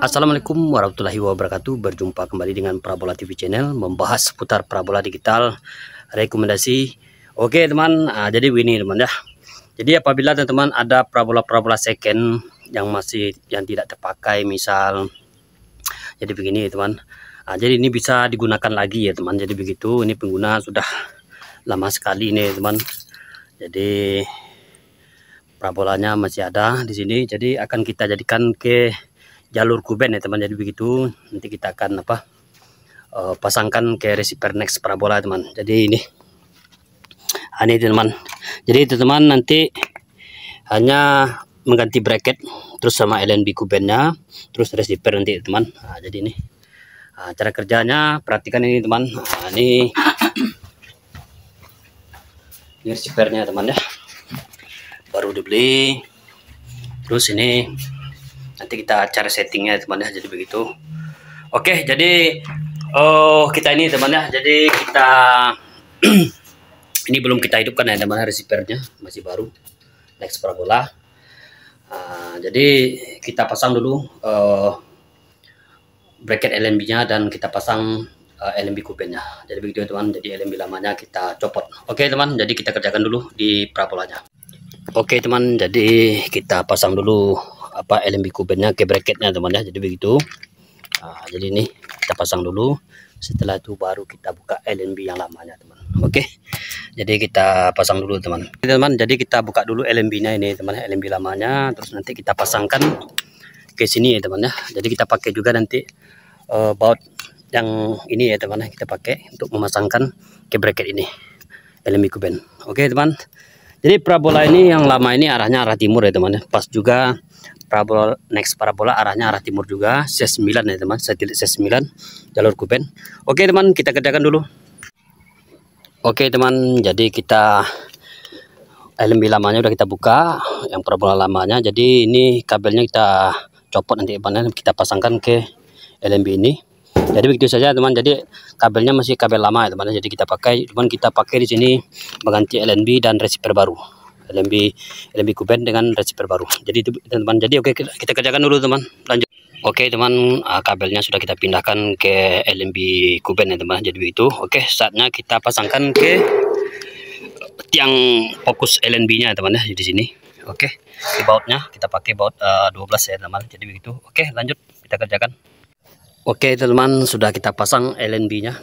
Assalamualaikum warahmatullahi wabarakatuh. Berjumpa kembali dengan Parabola TV Channel, membahas seputar parabola digital, rekomendasi. Oke teman, jadi begini teman ya. Jadi apabila teman-teman ada parabola second yang tidak terpakai, misal, jadi begini teman. Jadi ini bisa digunakan lagi ya teman. Jadi begitu, ini pengguna sudah lama sekali ini teman. Jadi parabolanya masih ada di sini. Jadi akan kita jadikan ke jalur kuben ya teman. Jadi begitu, nanti kita akan pasangkan ke receiver next parabola teman. Jadi ini teman. Jadi teman nanti hanya mengganti bracket terus sama LNB kubennya, terus receiver nanti teman. Jadi ini cara kerjanya, perhatikan ini teman. Ini receivernya teman ya, baru dibeli. Terus ini nanti kita cari settingnya teman ya. Jadi begitu. Oke, jadi kita ini teman ya, jadi kita ini belum kita hidupkan ya teman, receivernya masih baru next parabola. Jadi kita pasang dulu bracket LNB nya dan kita pasang LNB kubennya. Jadi begitu teman. Jadi LNB lamanya kita copot. Oke teman, jadi kita kerjakan dulu di parabolanya. Oke teman, jadi kita pasang dulu LNB kubennya ke bracketnya teman ya. Jadi begitu. Jadi ini kita pasang dulu. Setelah itu baru kita buka LNB yang lamanya teman. Oke, jadi kita pasang dulu teman. Jadi kita buka dulu LNB nya ini teman, LNB lamanya. Terus nanti kita pasangkan ke sini ya teman ya. Jadi kita pakai juga nanti baut yang ini ya teman, kita pakai untuk memasangkan ke bracket ini LNB kuben. Oke teman. Jadi parabola ini yang lama ini arahnya arah timur ya teman. Pas juga parabola next parabola arahnya arah timur juga, C9 ya teman, satelit C9 jalur kuben. Oke teman, kita kerjakan dulu. Oke teman, jadi kita LNB lamanya udah kita buka, yang parabola lamanya. Jadi ini kabelnya kita copot nanti teman, kita pasangkan ke LNB ini. Jadi begitu saja teman. Jadi kabelnya masih kabel lama ya teman. Jadi kita pakai, cuman kita pakai di sini mengganti LNB dan receiver baru. LNB kuben dengan receiver baru. Jadi itu teman. Jadi oke, kita kerjakan dulu teman. Lanjut. Oke teman, kabelnya sudah kita pindahkan ke LNB kuben ya teman. Jadi begitu. Oke, saatnya kita pasangkan ke tiang fokus LNB-nya teman ya, di sini. Oke, di bautnya kita pakai baut 12 ya teman. Jadi begitu. Oke, lanjut kita kerjakan. Oke teman, sudah kita pasang LNB-nya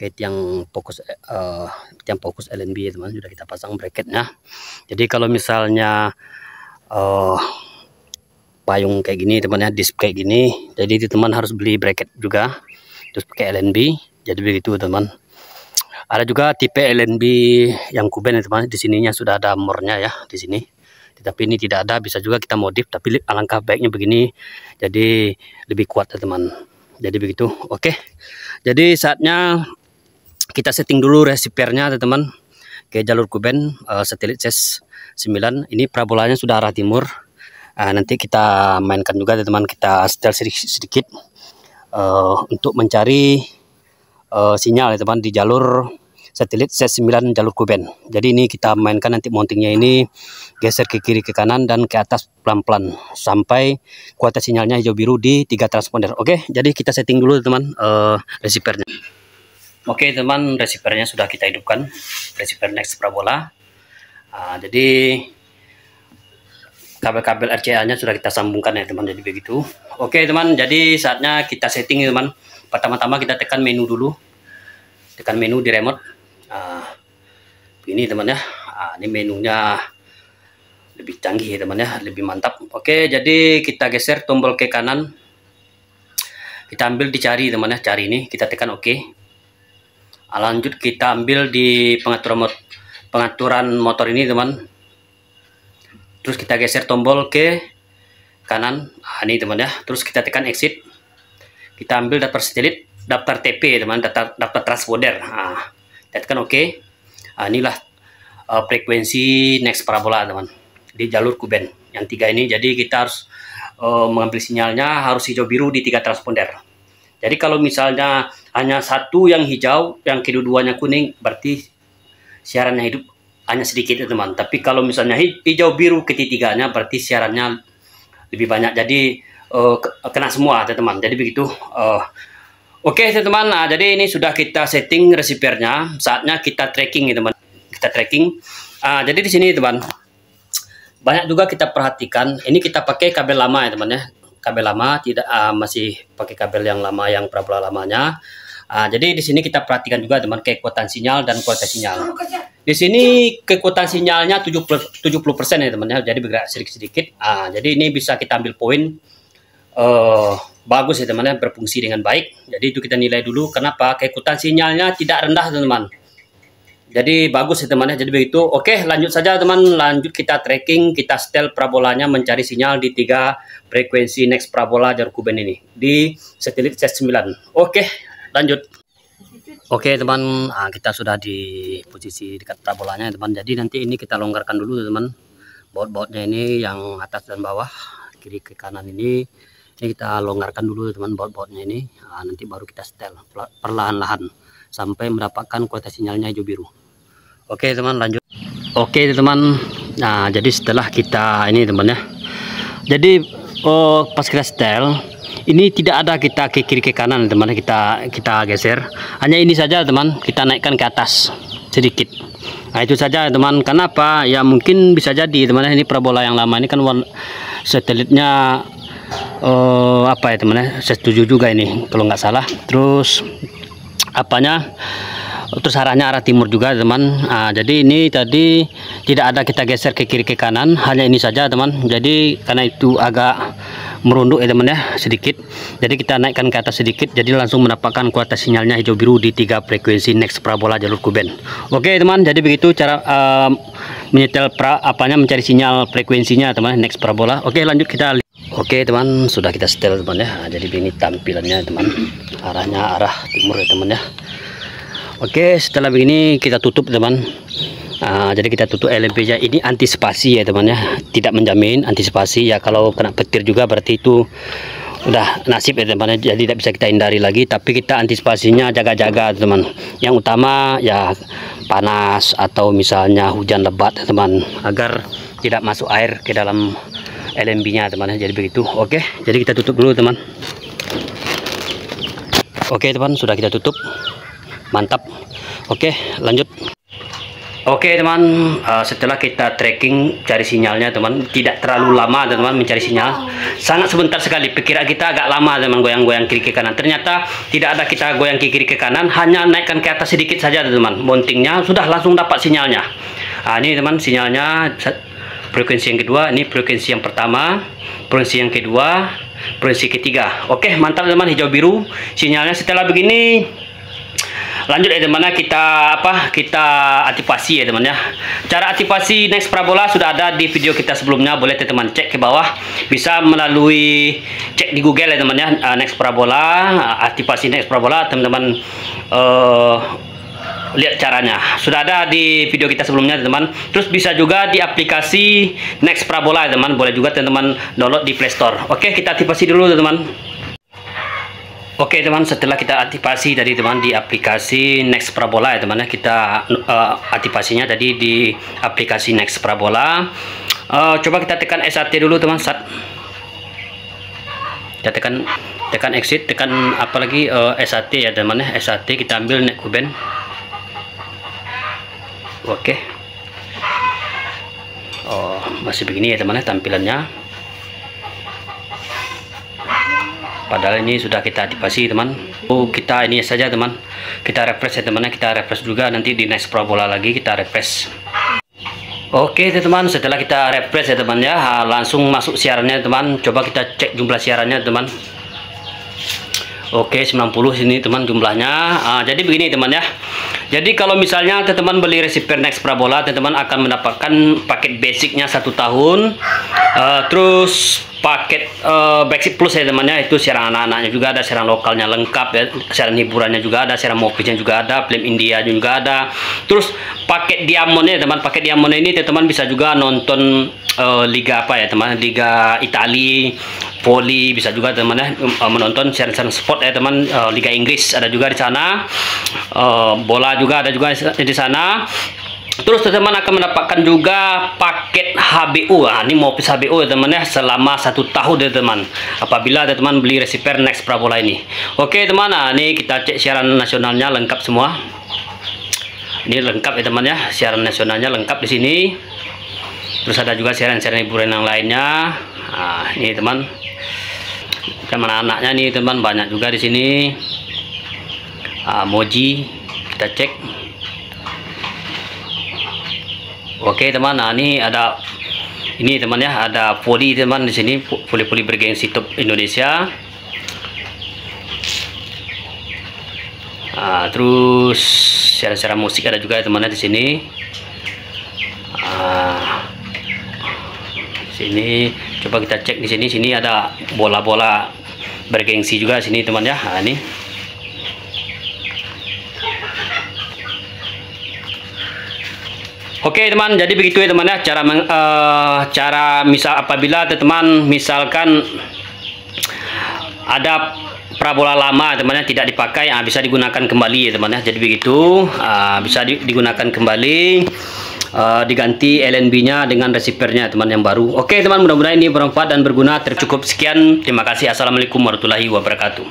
ke tiang fokus LNB ya teman. Sudah kita pasang bracketnya. Jadi kalau misalnya payung kayak gini teman ya, disc kayak gini, jadi itu teman harus beli bracket juga, terus pakai LNB. Jadi begitu teman. Ada juga tipe LNB yang kuben ya teman. Di sininya sudah ada mornya ya di sini. Tapi ini tidak ada, bisa juga kita modif, tapi alangkah baiknya begini, jadi lebih kuat ya teman. Jadi begitu. Oke, jadi saatnya kita setting dulu receivernya teman ke jalur kuben satelit C9. Ini parabolanya sudah arah timur. Nanti kita mainkan juga teman, kita setel sedikit untuk mencari sinyal ya teman di jalur satelit C9 jalur kuben. Jadi ini kita mainkan nanti mountingnya ini, geser ke kiri ke kanan dan ke atas pelan-pelan sampai kualitas sinyalnya hijau biru di 3 transponder. Oke, jadi kita setting dulu teman receivernya. Oke teman, receivernya sudah kita hidupkan, receiver next parabola. Jadi kabel-kabel RCA nya sudah kita sambungkan ya teman. Jadi begitu. Oke teman, jadi saatnya kita setting ya teman. Pertama-tama kita tekan menu dulu, tekan menu di remote. Ini teman ya, ini menunya lebih canggih ya teman ya, lebih mantap. Oke, jadi kita geser tombol ke kanan, kita ambil dicari teman ya, cari ini, kita tekan oke. Lanjut kita ambil di pengaturan motor ini teman, terus kita geser tombol ke kanan, ini teman ya, terus kita tekan exit. Kita ambil daftar satelit, daftar TP teman, daftar transponder. Kita tekan oke. Inilah frekuensi next parabola teman di jalur kuben yang 3 ini. Jadi kita harus mengambil sinyalnya harus hijau biru di 3 transponder. Jadi kalau misalnya hanya satu yang hijau, yang kedua-duanya kuning, berarti siarannya hidup hanya sedikit teman. Tapi kalau misalnya hijau biru ketiganya, berarti siarannya lebih banyak. Jadi kena semua teman-teman. Jadi begitu. Oke teman-teman, nah, jadi ini sudah kita setting receivernya. Saatnya kita tracking ya teman. Kita tracking. Jadi di sini teman, banyak juga kita perhatikan. Ini kita pakai kabel lama ya teman ya. Kabel lama, tidak masih pakai kabel yang lama, yang parabola lamanya. Jadi di sini kita perhatikan juga teman kekuatan sinyal dan kualitas sinyal. Di sini kekuatan sinyalnya 70% ya teman ya. Jadi bergerak sedikit-sedikit. Jadi ini bisa kita ambil poin bagus ya teman ya, berfungsi dengan baik. Jadi itu kita nilai dulu. Kenapa? Kekuatan sinyalnya tidak rendah teman-teman. Jadi bagus ya teman ya. Jadi begitu. Oke, lanjut saja teman. Lanjut kita tracking, kita setel parabolanya mencari sinyal di 3 frekuensi next parabola jalur kuben ini di satelit C9. Oke, lanjut. Oke teman, kita sudah di posisi dekat parabolanya teman. Jadi nanti ini kita longgarkan dulu teman. Baut-bautnya ini yang atas dan bawah, kiri ke kanan ini kita longgarkan dulu teman, baut-bautnya ini. Nanti baru kita setel perlahan-lahan sampai mendapatkan kualitas sinyalnya hijau biru. Oke teman, lanjut. Oke teman, nah jadi setelah kita ini teman ya, jadi pas kita setel ini tidak ada kita ke kiri ke kanan teman, kita geser, hanya ini saja teman, kita naikkan ke atas sedikit. Nah itu saja teman. Kenapa? Ya mungkin bisa jadi teman, ini parabola yang lama ini kan satelitnya apa ya teman ya, saya setuju juga ini kalau nggak salah. Terus terus arahnya arah timur juga teman. Jadi ini tadi tidak ada kita geser ke kiri ke kanan, hanya ini saja teman. Jadi karena itu agak merunduk ya teman ya, sedikit. Jadi kita naikkan ke atas sedikit, jadi langsung mendapatkan kualitas sinyalnya hijau biru di 3 frekuensi next parabola jalur kuben. Oke teman, jadi begitu cara menyetel mencari sinyal frekuensinya teman next parabola. Oke lanjut kita lihat. Oke teman, sudah kita setel teman ya. Jadi ini tampilannya teman, arahnya arah timur ya teman ya. Oke, setelah begini kita tutup teman. Jadi kita tutup LMP-nya. Ini antisipasi ya teman ya, tidak menjamin, antisipasi ya. Kalau kena petir juga berarti itu udah nasib ya teman ya. Jadi tidak bisa kita hindari lagi, tapi kita antisipasinya jaga-jaga teman. Yang utama ya panas atau misalnya hujan lebat teman, agar tidak masuk air ke dalam LMB-nya teman ya. Jadi begitu. Oke, jadi kita tutup dulu teman. Oke teman, sudah kita tutup. Mantap. Oke lanjut. Oke teman, setelah kita tracking cari sinyalnya teman, tidak terlalu lama teman mencari sinyal, sangat sebentar sekali. Pikiran kita agak lama teman, goyang-goyang kiri ke kanan. Ternyata tidak ada kita goyang kiri ke kanan, hanya naikkan ke atas sedikit saja teman, mountingnya sudah langsung dapat sinyalnya. Ini teman sinyalnya frekuensi yang kedua, ini frekuensi yang pertama, frekuensi yang kedua, frekuensi ketiga. Oke mantap teman, hijau biru sinyalnya. Setelah begini lanjut ya teman, kita aktifasi ya teman ya. Cara aktifasi next parabola sudah ada di video kita sebelumnya, boleh teman cek ke bawah, bisa melalui cek di Google ya teman ya. Next parabola, aktifasi next parabola teman-teman, lihat caranya sudah ada di video kita sebelumnya teman. Terus bisa juga di aplikasi next parabola ya teman, boleh juga teman-teman download di Play Store. Oke, kita aktifasi dulu teman. Oke teman, setelah kita aktifasi tadi teman di aplikasi next parabola ya teman ya, kita aktifasinya tadi di aplikasi next parabola. Coba kita tekan SAT dulu teman, kita tekan exit, tekan apalagi SAT ya teman ya. SAT kita ambil next kuben. Oke, masih begini ya teman ya tampilannya. Padahal ini sudah kita aktifasi teman. Kita ini saja teman, kita refresh ya teman ya. Kita refresh juga, nanti di next parabola lagi kita refresh. Oke teman, setelah kita refresh ya teman ya, langsung masuk siarannya teman. Coba kita cek jumlah siarannya teman. Oke, 90 sini teman jumlahnya. Jadi begini teman ya. Jadi kalau misalnya teman-teman beli receiver next parabola, teman-teman akan mendapatkan paket basicnya 1 tahun. Terus paket basic plus ya temannya, itu siaran anak-anaknya juga ada, siaran lokalnya lengkap ya, siaran hiburannya juga ada, siaran moviesnya juga ada, film India juga ada. Terus paket diamondnya teman, paket diamond ini teman-teman bisa juga nonton liga apa ya teman, liga Itali, voli, bisa juga teman ya menonton siaran-siaran sport ya teman, liga Inggris ada juga di sana, bola juga ada juga di sana. Terus teman-teman akan mendapatkan juga paket HBU. Nah, ini Mopis HBU ya teman ya, selama 1 tahun ya teman. Apabila teman beli receiver Next Parabola ini. Oke teman, nah ini kita cek siaran nasionalnya lengkap semua. Ini lengkap ya teman ya, siaran nasionalnya lengkap di sini. Terus ada juga siaran-siaran hiburan yang lainnya. Nah, ini teman. Teman anaknya nih teman, banyak juga di sini. Moji kita cek. Oke teman, nah ini ada ini teman ya, ada poli teman di sini, poli-poli bergengsi top Indonesia. Terus siaran-siaran musik ada juga teman-teman di sini. Sini coba kita cek di sini, sini ada bola-bola bergengsi juga sini teman ya. Nah, ini. Oke teman, jadi begitu ya teman ya, cara misal apabila teman misalkan ada parabola lama teman ya tidak dipakai, bisa digunakan kembali ya teman ya. Jadi begitu, bisa digunakan kembali, diganti LNB-nya dengan receiver-nya teman yang baru. Oke teman, mudah-mudahan ini bermanfaat dan berguna. Tercukup sekian, terima kasih. Assalamualaikum warahmatullahi wabarakatuh.